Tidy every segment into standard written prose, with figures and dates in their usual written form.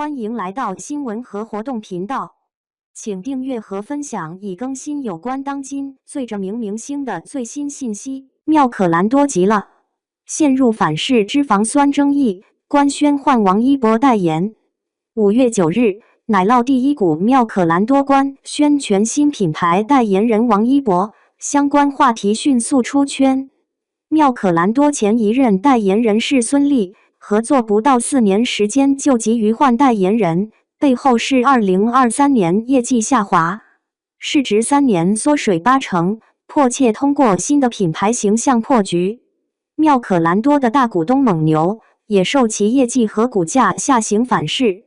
欢迎来到新闻和活动频道，请订阅和分享已更新有关当今最着名明星的最新信息。妙可蓝多急了，陷入反式脂肪酸争议，官宣换王一博代言。5月9日，奶酪第一股妙可蓝多官宣全新品牌代言人王一博，相关话题迅速出圈。妙可蓝多前一任代言人是孙俪，合作不到4年时间就急于换代言人，背后是2023年业绩下滑，市值3年缩水80%，迫切通过新的品牌形象破局。妙可蓝多的大股东蒙牛也受其业绩和股价下行反噬。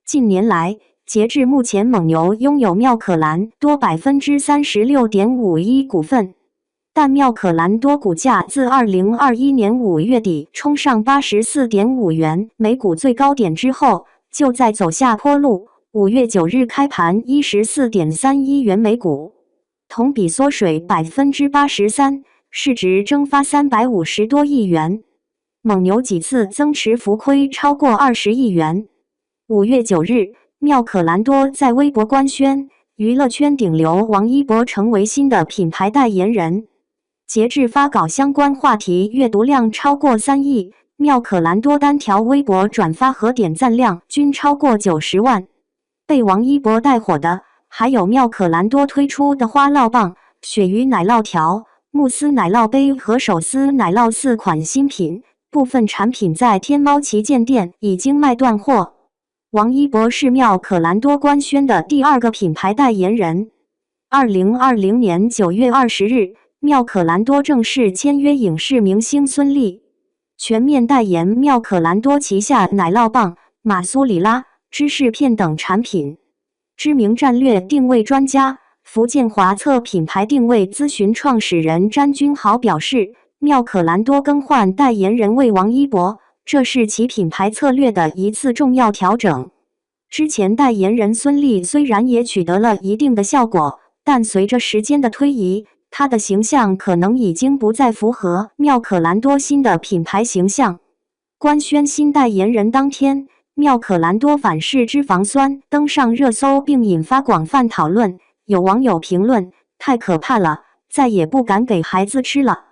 近年来，截至目前，蒙牛拥有妙可蓝多 36.51% 股份。但妙可蓝多股价自2021年5月底冲上 84.5 元每股最高点之后，就在走下坡路。5月9日开盘 14.31 元每股，同比缩水 83%， 市值蒸发350多亿元。蒙牛几次增持浮亏超过20亿元。5月9日，妙可蓝多在微博官宣，娱乐圈顶流王一博成为新的品牌代言人。截至发稿，相关话题阅读量超过3亿，妙可蓝多单条微博转发和点赞量均超过90万。被王一博带火的还有妙可蓝多推出的花酪棒、鳕鱼奶酪条、慕斯奶酪杯和手撕奶酪4款新品，部分产品在天猫旗舰店已经卖断货。王一博是妙可蓝多官宣的第2个品牌代言人。2020年9月20日，妙可蓝多正式签约影视明星孙俪，全面代言妙可蓝多旗下奶酪棒、马苏里拉、芝士片等产品。知名战略定位专家、福建华策品牌定位咨询创始人詹君豪表示，妙可蓝多更换代言人为王一博，这是其品牌策略的一次重要调整。之前代言人孙俪虽然也取得了一定的效果，但随着时间的推移，他的形象可能已经不再符合妙可蓝多新的品牌形象。官宣新代言人当天，妙可蓝多反式脂肪酸登上热搜，并引发广泛讨论。有网友评论：太可怕了，再也不敢给孩子吃了。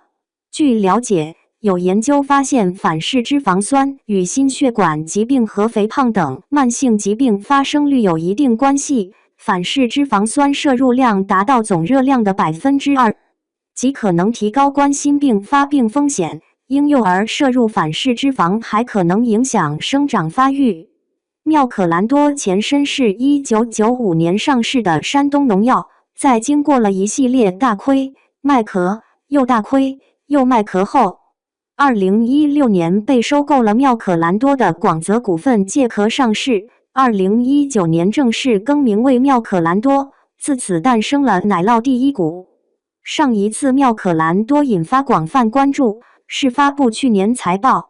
据了解，有研究发现，反式脂肪酸与心血管疾病和肥胖等慢性疾病发生率有一定关系。反式脂肪酸摄入量达到总热量的 2%， 极可能提高冠心病发病风险。婴幼儿摄入反式脂肪还可能影响生长发育。妙可蓝多前身是1995年上市的山东农药，在经过了一系列大亏、卖壳、又大亏、又卖壳后，2016年被收购了妙可蓝多的广泽股份借壳上市。2019年正式更名为妙可蓝多，自此诞生了奶酪第一股。上一次妙可蓝多引发广泛关注是发布去年财报。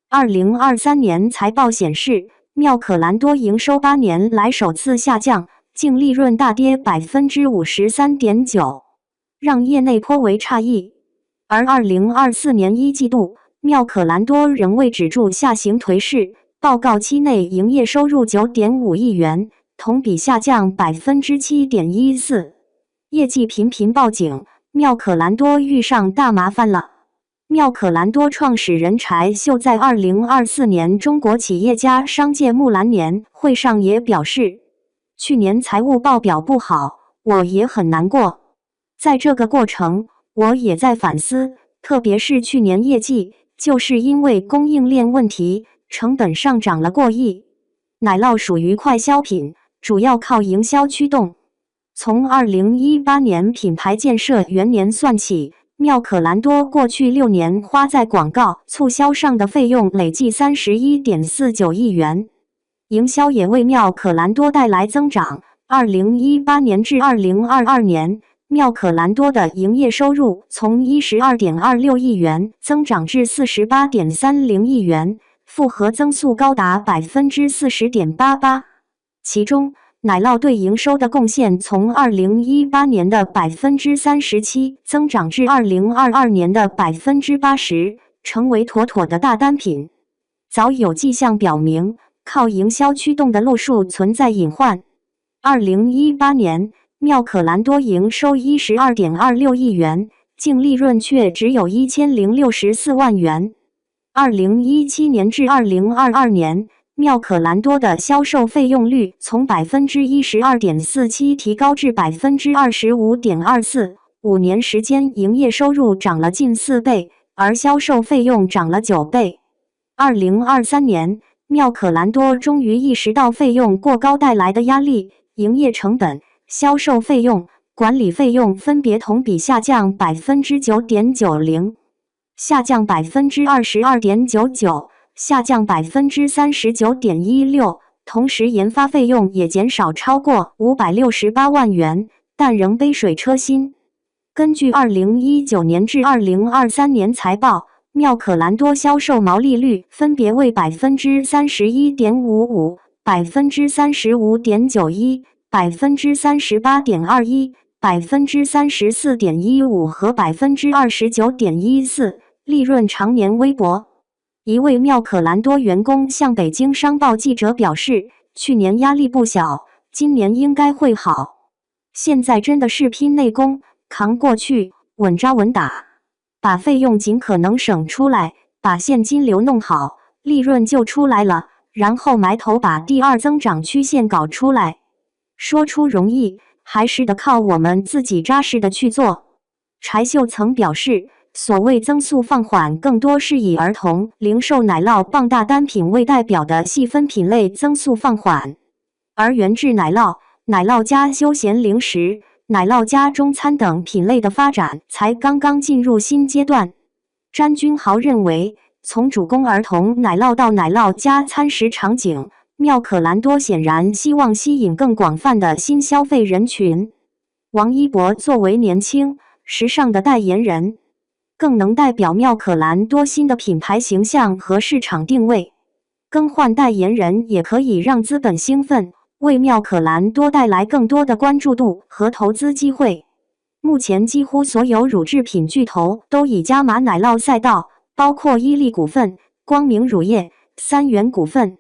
2023年财报显示，妙可蓝多营收8年来首次下降，净利润大跌 53.9%， 让业内颇为诧异。而2024年1季度，妙可蓝多仍未止住下行颓势，报告期内营业收入 9.5 亿元，同比下降 7.14%， 业绩频频报警，妙可蓝多遇上大麻烦了。妙可蓝多创始人柴秀在2024年中国企业家商界木兰年会上也表示，去年财务报表不好，我也很难过。在这个过程，我也在反思，特别是去年业绩，就是因为供应链问题，成本上涨了过亿。奶酪属于快消品，主要靠营销驱动。从2018年品牌建设元年算起，妙可蓝多过去6年花在广告促销上的费用累计 31.49 亿元，营销也为妙可蓝多带来增长。2018年至2022年，妙可蓝多的营业收入从 12.26 亿元增长至 48.30 亿元，复合增速高达 40.88%。其中，奶酪对营收的贡献从2018年的 37% 增长至2022年的 80%， 成为妥妥的大单品。早有迹象表明，靠营销驱动的路数存在隐患。2018年，妙可蓝多营收12.26亿元，净利润却只有1064万元。2017年至2022年，妙可蓝多的销售费用率从 12.47% 提高至 25.24%，5年时间营业收入涨了近4倍，而销售费用涨了9倍。2023年，妙可蓝多终于意识到费用过高带来的压力，营业成本、销售费用、管理费用分别同比下降 9.90%、下降 22.99%、下降 39.16%， 同时研发费用也减少超过568万元，但仍杯水车薪。根据2019年至2023年财报，妙可蓝多销售毛利率分别为 31.55%、35.91%、38.21%、34.15% 和 29.14%， 利润常年微薄。一位妙可蓝多员工向北京商报记者表示，去年压力不小，今年应该会好。现在真的是拼内功，扛过去，稳扎稳打，把费用尽可能省出来，把现金流弄好，利润就出来了，然后埋头把第二增长曲线搞出来。说出容易，还是得靠我们自己扎实的去做。柴秀曾表示，所谓增速放缓，更多是以儿童、零售奶酪棒大单品为代表的细分品类增速放缓，而原质奶酪、奶酪加休闲零食、奶酪加中餐等品类的发展才刚刚进入新阶段。詹君豪认为，从主攻儿童奶酪到奶酪加餐食场景，妙可蓝多显然希望吸引更广泛的新消费人群。王一博作为年轻、时尚的代言人，更能代表妙可蓝多新的品牌形象和市场定位。更换代言人也可以让资本兴奋，为妙可蓝多带来更多的关注度和投资机会。目前几乎所有乳制品巨头都已加码奶酪赛道，包括伊利股份、光明乳业、三元股份、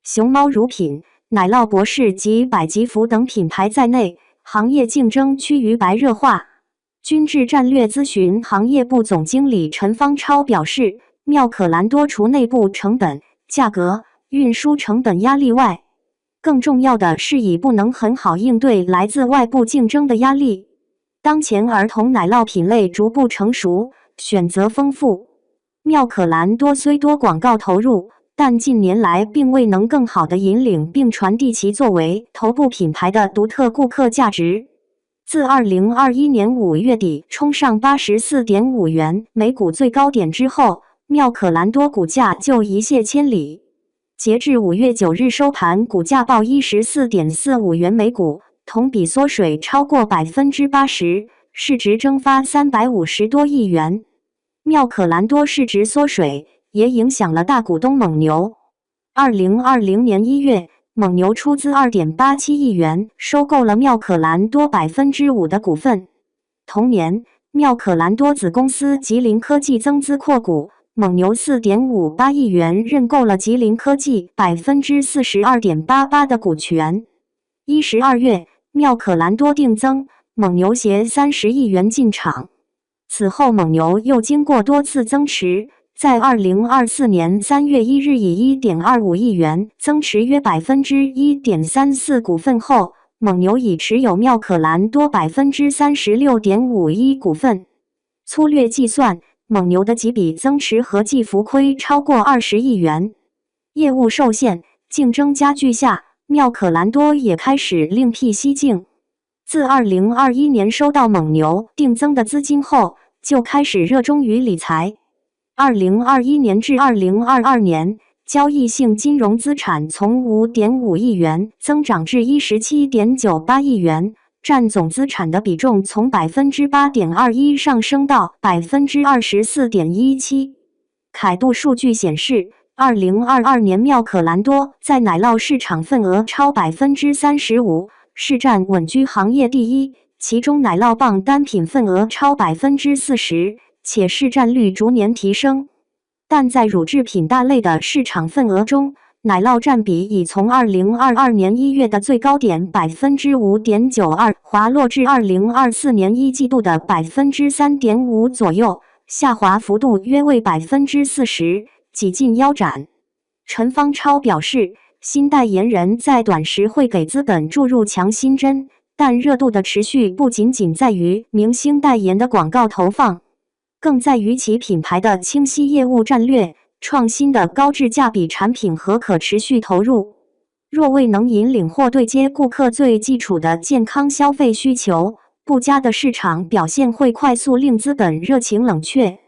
熊猫乳品、奶酪博士及百吉福等品牌在内，行业竞争趋于白热化。君智战略咨询行业部总经理陈方超表示，妙可蓝多除内部成本、价格、运输成本压力外，更重要的是已不能很好应对来自外部竞争的压力。当前儿童奶酪品类逐步成熟，选择丰富，妙可蓝多虽多广告投入，但近年来并未能更好地引领并传递其作为头部品牌的独特顾客价值。自2021年5月底冲上 84.5 元每股最高点之后，妙可蓝多股价就一泻千里。截至5月9日收盘，股价报 14.45 元每股，同比缩水超过 80%， 市值蒸发350多亿元。妙可蓝多市值缩水，也影响了大股东蒙牛。2020年1月，蒙牛出资 2.87 亿元收购了妙可蓝多 5% 的股份。同年，妙可蓝多子公司吉林科技增资扩股，蒙牛 4.58 亿元认购了吉林科技 42.88% 的股权。12月，妙可蓝多定增，蒙牛携30亿元进场。此后蒙牛又经过多次增持，在2024年3月1日以 1.25 亿元增持约 1.34% 股份后，蒙牛已持有妙可蓝多 36.51% 股份。粗略计算，蒙牛的几笔增持合计浮亏超过20亿元。业务受限，竞争加剧下，妙可蓝多也开始另辟蹊径。自2021年收到蒙牛定增的资金后，就开始热衷于理财。2021年至2022年，交易性金融资产从 5.5 亿元增长至 17.98 亿元，占总资产的比重从 8.21% 上升到 24.17%。凯度数据显示，2022年妙可蓝多在奶酪市场份额超 35%， 市占稳居行业第一，其中奶酪棒单品份额超 40%， 且市占率逐年提升。但在乳制品大类的市场份额中，奶酪占比已从2022年1月的最高点 5.92% 滑落至2024年一季度的 3.5% 左右，下滑幅度约为 40%， 几近腰斩。陈方超表示，新代言人在短时会给资本注入强心针，但热度的持续不仅仅在于明星代言的广告投放，更在于其品牌的清晰业务战略、创新的高质价比产品和可持续投入。若未能引领或对接顾客最基础的健康消费需求，不佳的市场表现会快速令资本热情冷却。